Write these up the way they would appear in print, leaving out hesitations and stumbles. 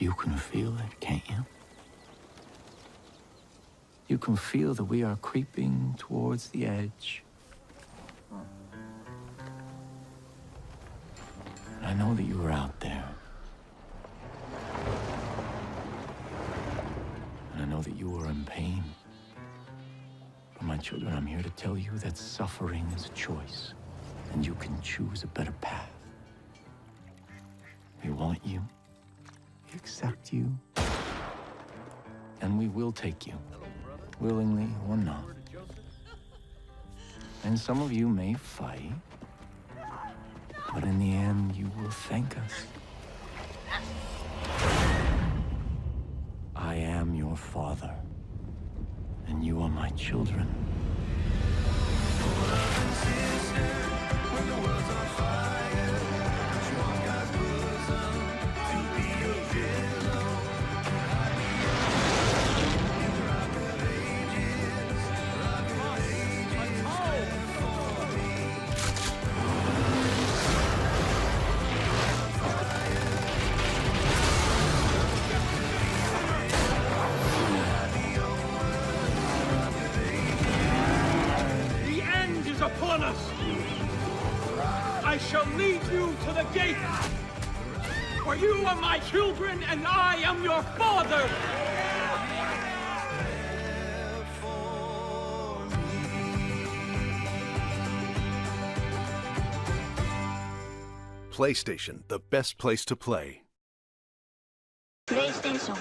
You can feel it, can't you? You can feel that we are creeping towards the edge. I know that you were out there. And I know that you were in pain. But my children, I'm here to tell you that suffering is a choice, and you can choose a better path. We want you, we accept you, and we will take you, willingly or not. And some of you may fight, but in the end, you will thank us. I am your father, and you are my children. Upon us! I shall lead you to the gate! For you are my children, and I am your father! PlayStation, the best place to play. PlayStation.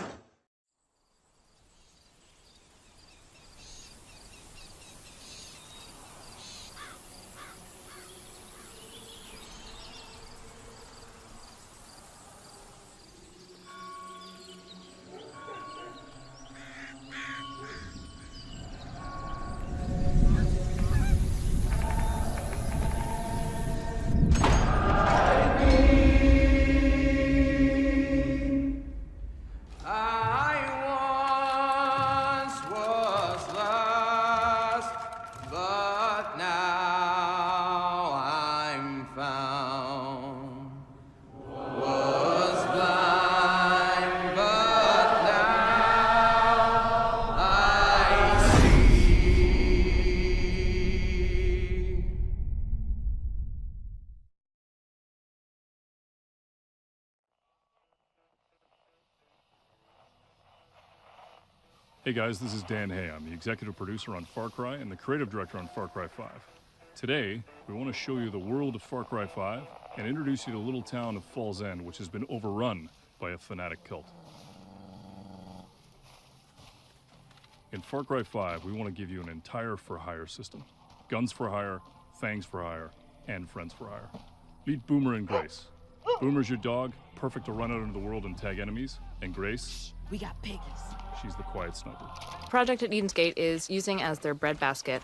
Hey guys, this is Dan Hay. I'm the executive producer on Far Cry and the creative director on Far Cry 5. Today, we want to show you the world of Far Cry 5 and introduce you to the little town of Falls End, which has been overrun by a fanatic cult. In Far Cry 5, we want to give you an entire for-hire system. Guns for hire, fangs for hire, and friends for hire. Meet Boomer and Grace. Boomer's your dog, perfect to run out into the world and tag enemies. And Grace? We got piggies. She's the quiet sniper. Project at Eden's Gate is using as their breadbasket.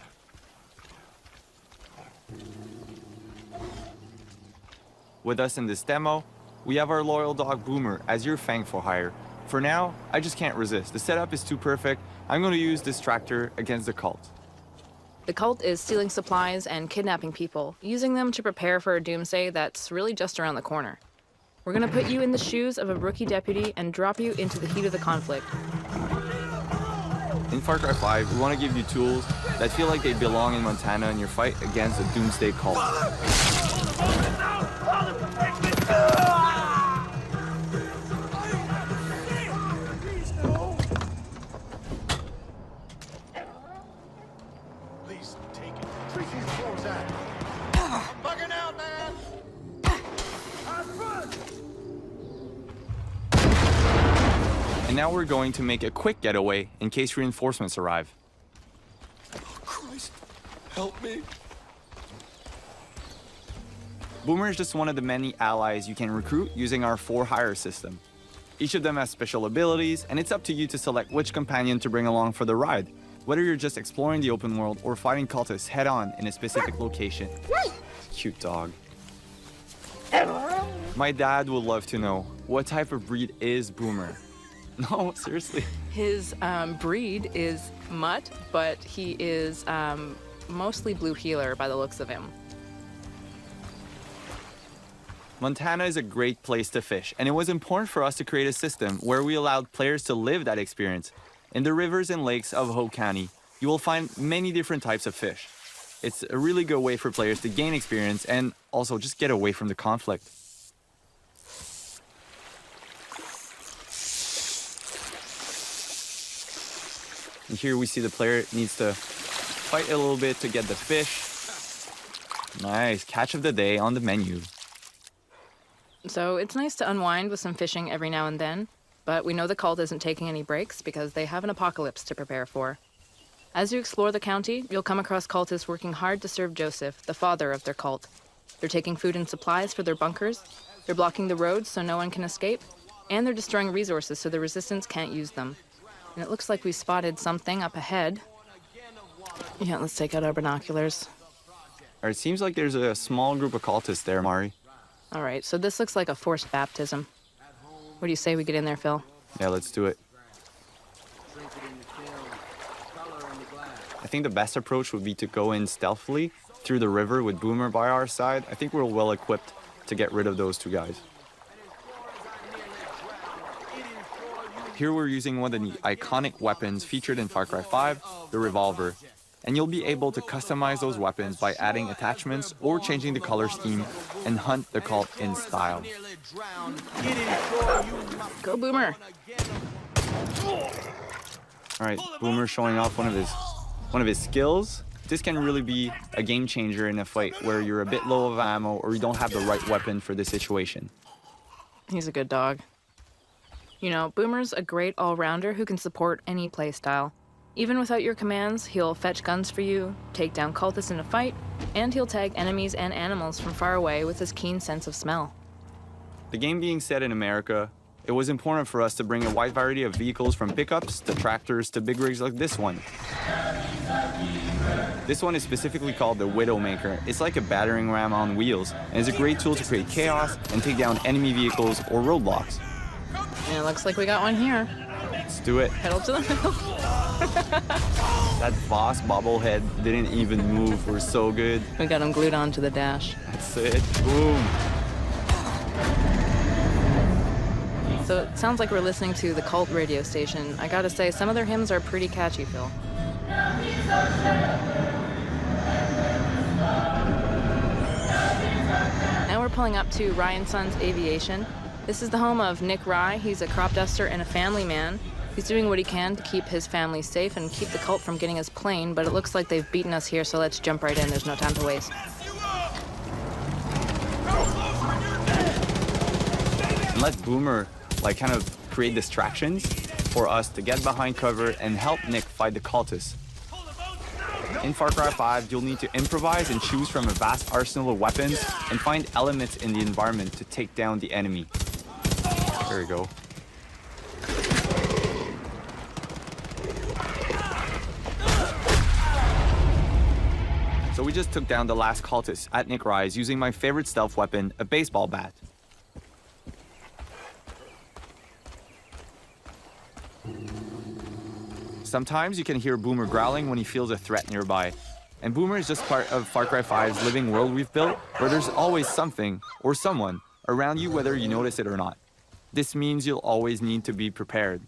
With us in this demo, we have our loyal dog Boomer as your fang for hire. For now, I just can't resist. The setup is too perfect. I'm going to use this tractor against the cult. The cult is stealing supplies and kidnapping people, using them to prepare for a doomsday that's really just around the corner. We're gonna put you in the shoes of a rookie deputy and drop you into the heat of the conflict. In Far Cry 5, we want to give you tools that feel like they belong in Montana in your fight against the doomsday cult. Please take it. Treat these floors out. I'm bugging out, man! And now we're going to make a quick getaway in case reinforcements arrive. Oh, Christ, help me. Boomer is just one of the many allies you can recruit using our for-hire system. Each of them has special abilities, and it's up to you to select which companion to bring along for the ride, whether you're just exploring the open world or fighting cultists head-on in a specific location. Cute dog. My dad would love to know, what type of breed is Boomer? No, seriously. His breed is mutt, but he is mostly blue heeler by the looks of him. Montana is a great place to fish, and it was important for us to create a system where we allowed players to live that experience. In the rivers and lakes of Hope County, you will find many different types of fish. It's a really good way for players to gain experience and also just get away from the conflict. And here we see the player needs to fight a little bit to get the fish. Nice, catch of the day on the menu. So it's nice to unwind with some fishing every now and then, but we know the cult isn't taking any breaks because they have an apocalypse to prepare for. As you explore the county, you'll come across cultists working hard to serve Joseph, the father of their cult. They're taking food and supplies for their bunkers, they're blocking the roads so no one can escape, and they're destroying resources so the resistance can't use them. And it looks like we spotted something up ahead. Yeah, let's take out our binoculars. It seems like there's a small group of cultists there, Mari. All right, so this looks like a forced baptism. What do you say we get in there, Phil? Yeah, let's do it. I think the best approach would be to go in stealthily through the river with Boomer by our side. I think we're well equipped to get rid of those two guys. Here we're using one of the iconic weapons featured in Far Cry 5, the revolver. And you'll be able to customize those weapons by adding attachments or changing the color scheme and hunt the cult in style. Go, Boomer! All right, Boomer showing off one of his skills. This can really be a game changer in a fight where you're a bit low of ammo or you don't have the right weapon for the situation. He's a good dog. You know, Boomer's a great all-rounder who can support any playstyle. Even without your commands, he'll fetch guns for you, take down cultists in a fight, and he'll tag enemies and animals from far away with his keen sense of smell. The game being set in America, it was important for us to bring a wide variety of vehicles from pickups to tractors to big rigs like this one. This one is specifically called the Widowmaker. It's like a battering ram on wheels, and is a great tool to create chaos and take down enemy vehicles or roadblocks. And it looks like we got one here. Let's do it. Pedal to the metal. That boss bobblehead didn't even move. We're so good. We got him glued onto the dash. That's it. Boom. So it sounds like we're listening to the cult radio station. I gotta say, some of their hymns are pretty catchy, Phil. Now we're pulling up to Rye & Sons Aviation. This is the home of Nick Rye. He's a crop duster and a family man. He's doing what he can to keep his family safe and keep the cult from getting his plane, but it looks like they've beaten us here, so let's jump right in. There's no time to waste. And let Boomer kind of create distractions for us to get behind cover and help Nick fight the cultists. In Far Cry 5, you'll need to improvise and choose from a vast arsenal of weapons and find elements in the environment to take down the enemy. There we go. So we just took down the last cultist at Nick Rye's using my favorite stealth weapon, a baseball bat. Sometimes you can hear Boomer growling when he feels a threat nearby. And Boomer is just part of Far Cry 5's living world we've built, where there's always something or someone around you whether you notice it or not. This means you'll always need to be prepared.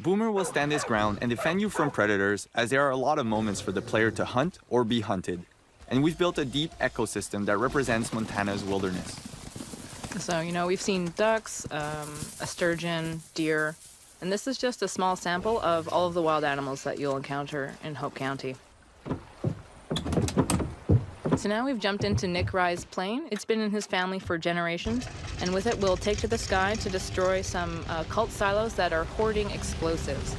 Boomer will stand his ground and defend you from predators, as there are a lot of moments for the player to hunt or be hunted. And we've built a deep ecosystem that represents Montana's wilderness. So, you know, we've seen ducks, a sturgeon, deer, and this is just a small sample of all of the wild animals that you'll encounter in Hope County. So now we've jumped into Nick Rye's plane. It's been in his family for generations, and with it we'll take to the sky to destroy some cult silos that are hoarding explosives.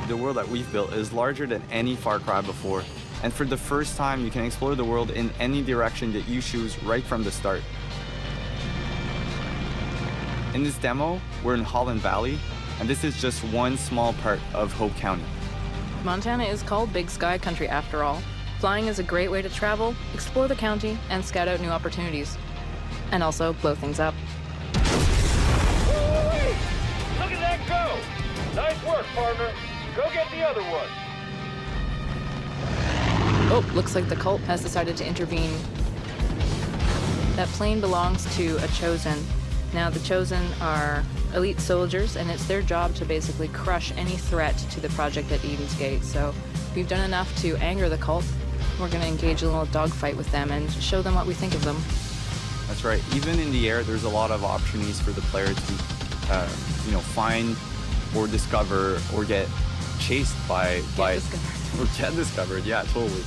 The world that we've built is larger than any Far Cry before, and for the first time you can explore the world in any direction that you choose right from the start. In this demo, we're in Holland Valley, and this is just one small part of Hope County. Montana is called Big Sky Country after all. Flying is a great way to travel, explore the county, and scout out new opportunities. And also blow things up. Woo-wee! Look at that go! Nice work, partner. Go get the other one. Oh, looks like the cult has decided to intervene. That plane belongs to a Chosen. Now, the Chosen are elite soldiers, and it's their job to basically crush any threat to the project at Eden's Gate. So we've done enough to anger the cult. We're going to engage in a little dogfight with them and show them what we think of them. That's right. Even in the air, there's a lot of opportunities for the player to, find or discover or get chased by Discovered. or get discovered. Yeah, totally.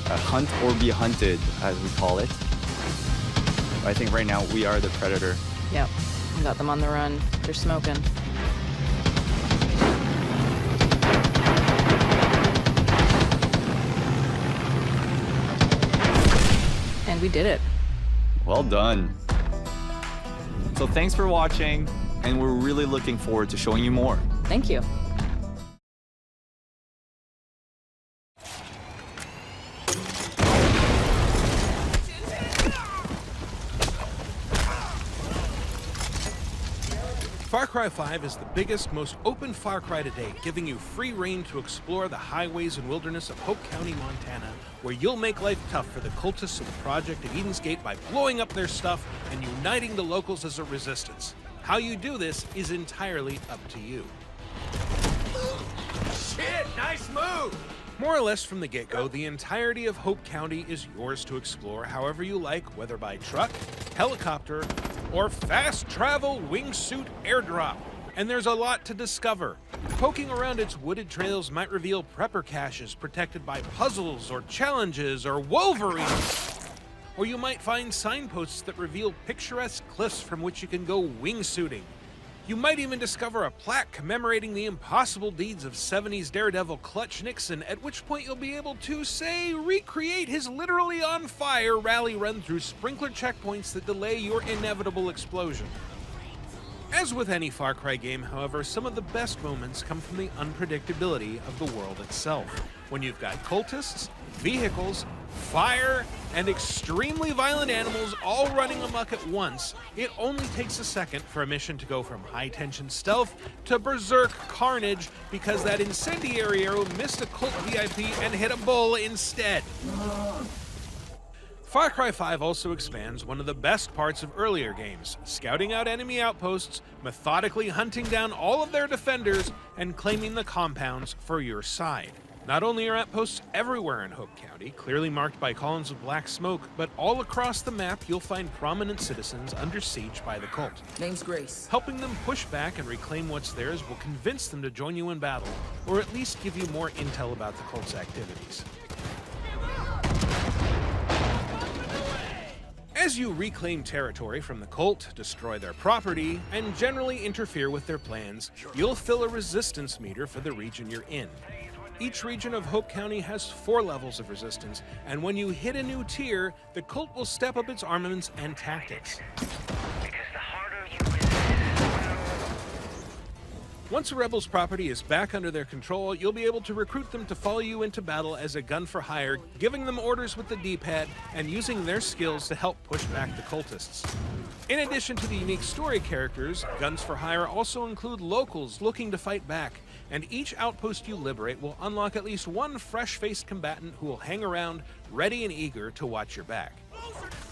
Hunt or be hunted, as we call it. I think right now we are the predator. Yep, we got them on the run. They're smoking. And we did it. Well done. So thanks for watching, and we're really looking forward to showing you more. Thank you. Far Cry 5 is the biggest, most open Far Cry to date, giving you free reign to explore the highways and wilderness of Hope County, Montana, where you'll make life tough for the cultists of the project at Eden's Gate by blowing up their stuff and uniting the locals as a resistance. How you do this is entirely up to you. Shit, nice move! More or less from the get-go, the entirety of Hope County is yours to explore however you like, whether by truck, helicopter, or fast travel wingsuit airdrop. And there's a lot to discover. Poking around its wooded trails might reveal prepper caches protected by puzzles or challenges or wolverines. Or you might find signposts that reveal picturesque cliffs from which you can go wingsuiting. You might even discover a plaque commemorating the impossible deeds of 70s daredevil Clutch Nixon, at which point you'll be able to, say, recreate his literally on fire rally run through sprinkler checkpoints that delay your inevitable explosion. As with any Far Cry game, however, some of the best moments come from the unpredictability of the world itself. When you've got cultists, vehicles, fire, and extremely violent animals all running amok at once, it only takes a second for a mission to go from high-tension stealth to berserk carnage because that incendiary arrow missed a cult VIP and hit a bull instead. Far Cry 5 also expands one of the best parts of earlier games, scouting out enemy outposts, methodically hunting down all of their defenders, and claiming the compounds for your side. Not only are outposts everywhere in Hope County, clearly marked by columns of black smoke, but all across the map you'll find prominent citizens under siege by the cult. Name's Grace. Helping them push back and reclaim what's theirs will convince them to join you in battle, or at least give you more intel about the cult's activities. As you reclaim territory from the cult, destroy their property, and generally interfere with their plans, you'll fill a resistance meter for the region you're in. Each region of Hope County has 4 levels of resistance, and when you hit a new tier, the cult will step up its armaments and tactics. Once a rebel's property is back under their control, you'll be able to recruit them to follow you into battle as a gun for hire, giving them orders with the D-pad and using their skills to help push back the cultists. In addition to the unique story characters, guns for hire also include locals looking to fight back, and each outpost you liberate will unlock at least one fresh-faced combatant who will hang around, ready and eager to watch your back.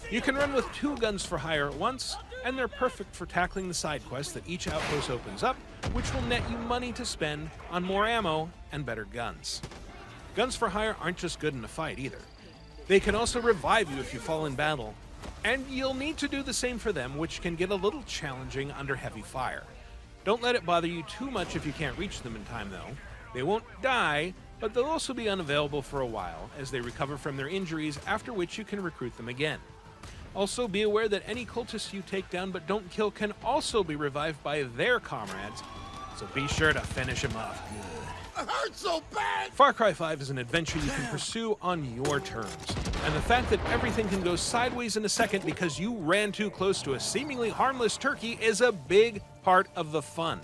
You can run with 2 guns for hire at once, and they're perfect for tackling the side quests that each outpost opens up, which will net you money to spend on more ammo and better guns. Guns for hire aren't just good in a fight either. They can also revive you if you fall in battle, and you'll need to do the same for them, which can get a little challenging under heavy fire. Don't let it bother you too much if you can't reach them in time though. They won't die, but they'll also be unavailable for a while as they recover from their injuries, after which you can recruit them again. Also, be aware that any cultists you take down but don't kill can also be revived by their comrades, so be sure to finish them off good. It hurts so bad! Far Cry 5 is an adventure you can pursue on your terms, and the fact that everything can go sideways in a second because you ran too close to a seemingly harmless turkey is a big part of the fun.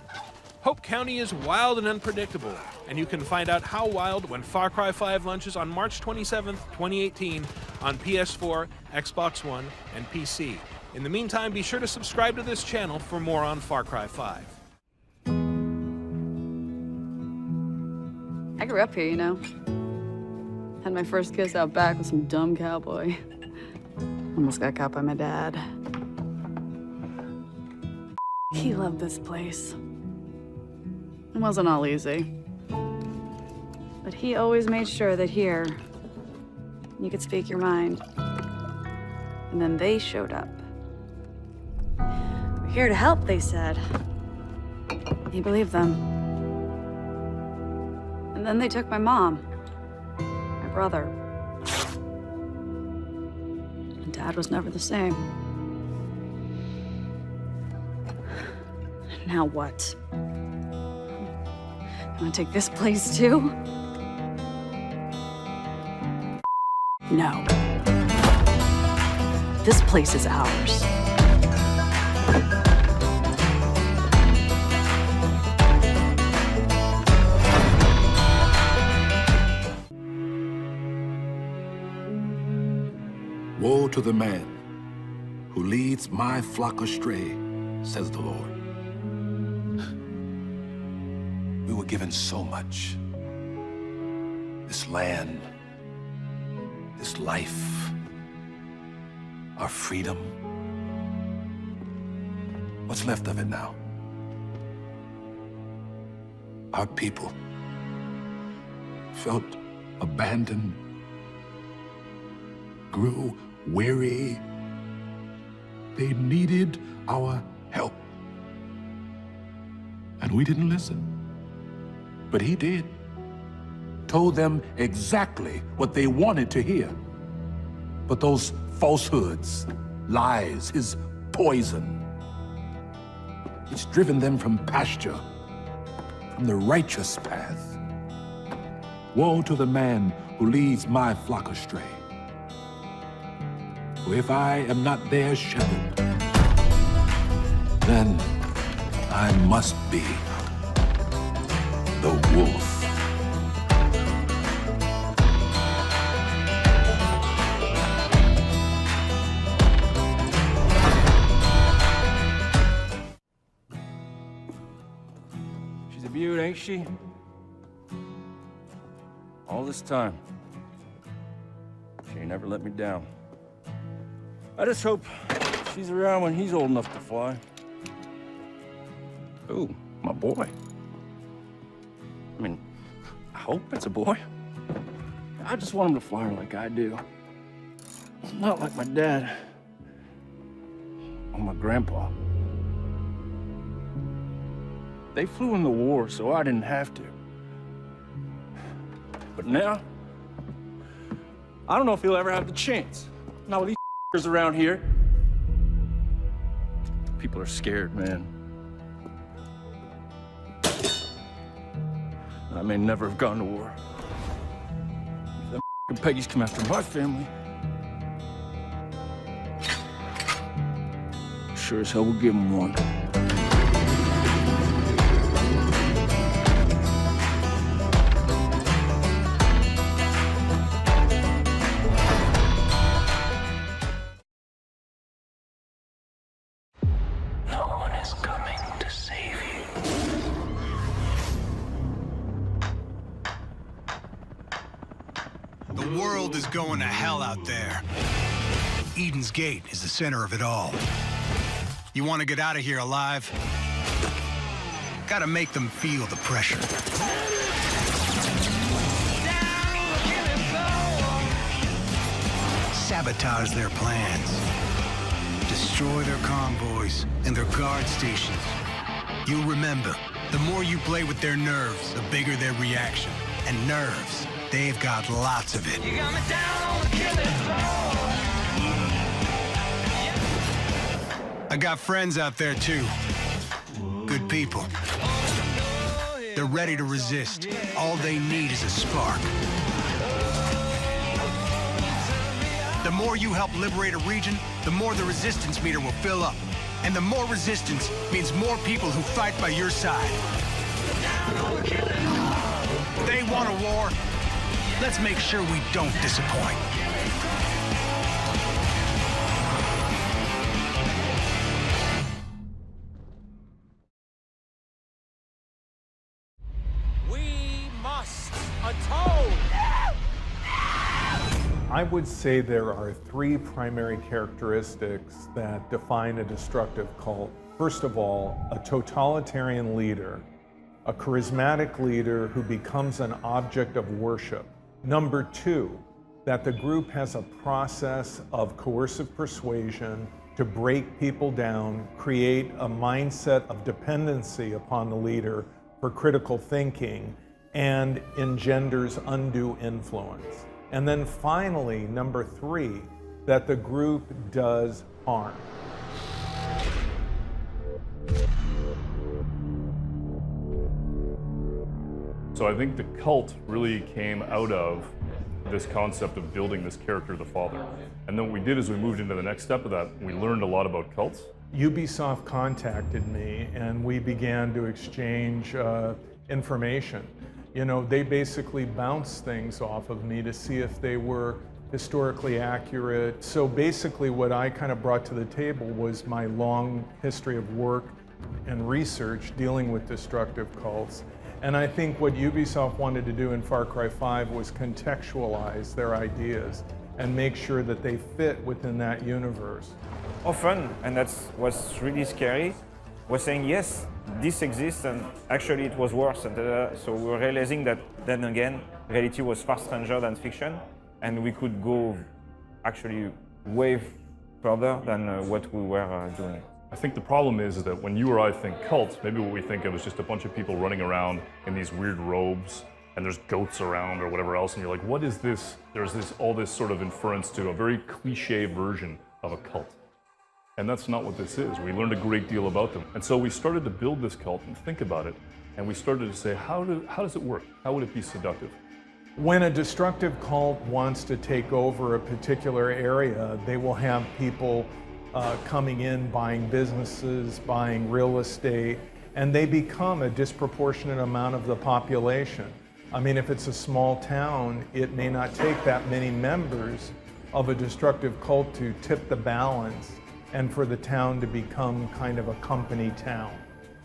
Hope County is wild and unpredictable, and you can find out how wild when Far Cry 5 launches on March 27th, 2018 on PS4, Xbox One, and PC. In the meantime, be sure to subscribe to this channel for more on Far Cry 5. I grew up here, you know. Had my first kiss out back with some dumb cowboy. Almost got caught by my dad. He loved this place. It wasn't all easy. But he always made sure that here, you could speak your mind. And then they showed up. We're here to help, they said. He believed them. And then they took my mom, my brother. And Dad was never the same. Now what? You wanna take this place too? No. This place is ours. Woe to the man who leads my flock astray, says the Lord. We were given so much. This land, this life, our freedom. What's left of it now? Our people felt abandoned, grew weary. They needed our help. And we didn't listen. But he did. Told them exactly what they wanted to hear. But those falsehoods, lies, his poison, it's driven them from pasture, from the righteous path. Woe to the man who leads my flock astray. For if I am not their shepherd, then I must be the wolf. She's a beaut, ain't she? All this time. She ain't never let me down. I just hope she's around when he's old enough to fly. Ooh, my boy. I mean, I hope it's a boy. I just want him to fly her like I do. Not like my dad. Or my grandpa. They flew in the war, so I didn't have to. But now, I don't know if he'll ever have the chance. Not with these around here. People are scared, man. I may never have gone to war. If them Peggy's come after my family, sure as hell we'll give them one. No one is coming to save you. The world is going to hell out there. Eden's Gate is the center of it all. You want to get out of here alive? Gotta make them feel the pressure. Sabotage their plans. Destroy their convoys and their guard stations. You'll remember, the more you play with their nerves, the bigger their reaction. And nerves, they've got lots of it. You got me down on the killing floor. I got friends out there too. Good people. They're ready to resist. All they need is a spark. The more you help liberate a region, the more the resistance meter will fill up. And the more resistance means more people who fight by your side. They want a war. Let's make sure we don't disappoint. We must atone! I would say there are three primary characteristics that define a destructive cult. First of all, a totalitarian leader, a charismatic leader who becomes an object of worship. Number two, that the group has a process of coercive persuasion to break people down, create a mindset of dependency upon the leader for critical thinking, and engenders undue influence. And then finally, number three, that the group does harm. So I think the cult really came out of this concept of building this character, the father. And then what we did is we moved into the next step of that. We learned a lot about cults. Ubisoft contacted me and we began to exchange information. You know, they basically bounced things off of me to see if they were historically accurate. So basically what I kind of brought to the table was my long history of work and research dealing with destructive cults. And I think what Ubisoft wanted to do in Far Cry 5 was contextualize their ideas and make sure that they fit within that universe. Often, and that's what's really scary, was saying, yes, this exists, and actually it was worse. And so we were realizing that then again, reality was far stranger than fiction, and we could go actually way further than what we were doing. I think the problem is that when you or I think cults, maybe what we think of is just a bunch of people running around in these weird robes and there's goats around or whatever else, and you're like, what is this? There's all this sort of inference to a very cliche version of a cult. And that's not what this is. We learned a great deal about them. And so we started to build this cult and think about it, and we started to say, how does it work? How would it be seductive? When a destructive cult wants to take over a particular area, they will have people coming in, buying businesses, buying real estate, and they become a disproportionate amount of the population. I mean, if it's a small town, it may not take that many members of a destructive cult to tip the balance and for the town to become kind of a company town.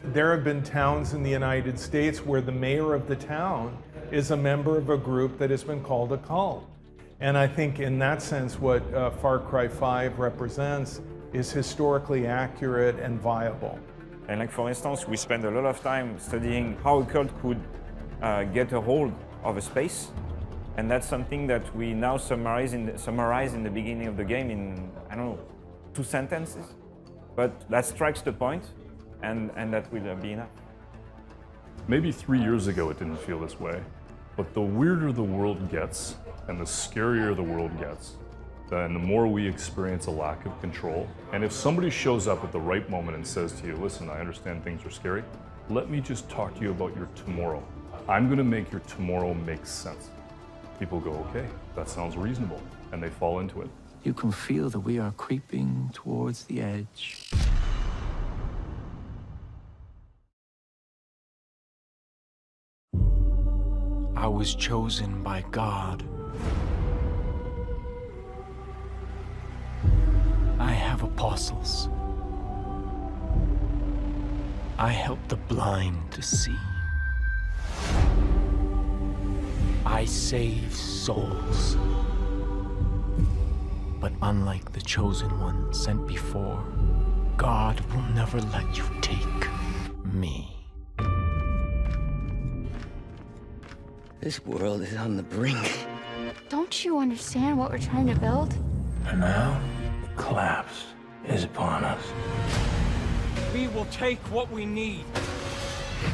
There have been towns in the United States where the mayor of the town is a member of a group that has been called a cult. And I think in that sense, what Far Cry 5 represents is historically accurate and viable. And like for instance, we spend a lot of time studying how a cult could get a hold of a space. And that's something that we now summarize in the beginning of the game in, I don't know, 2 sentences. But that strikes the point, and that will be enough. Maybe 3 years ago it didn't feel this way, but the weirder the world gets and the scarier the world gets, then the more we experience a lack of control. And if somebody shows up at the right moment and says to you, listen, I understand things are scary, let me just talk to you about your tomorrow. I'm gonna make your tomorrow make sense. People go, okay, that sounds reasonable, and they fall into it. You can feel that we are creeping towards the edge. I was chosen by God. I have apostles. I help the blind to see. I save souls. But unlike the chosen one sent before, God will never let you take me. This world is on the brink. Don't you understand what we're trying to build? And now, collapse is upon us. We will take what we need.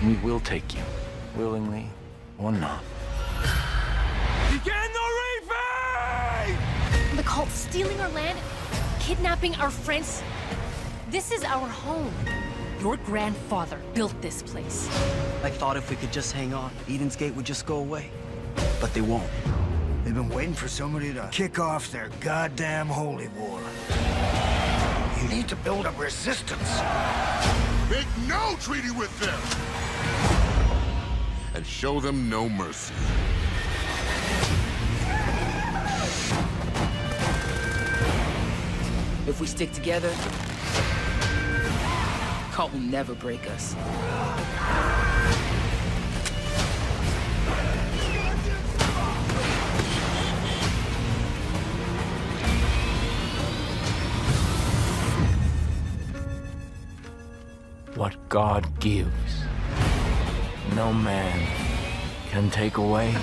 We will take you, willingly or not. Begin the reaping! The cult's stealing our land, kidnapping our friends. This is our home. Your grandfather built this place. I thought if we could just hang on, Eden's Gate would just go away. But they won't. They've been waiting for somebody to kick off their goddamn holy war. You need to build up resistance. Make no treaty with them! and show them no mercy. If we stick together, Cult will never break us. What God gives, no man can take away.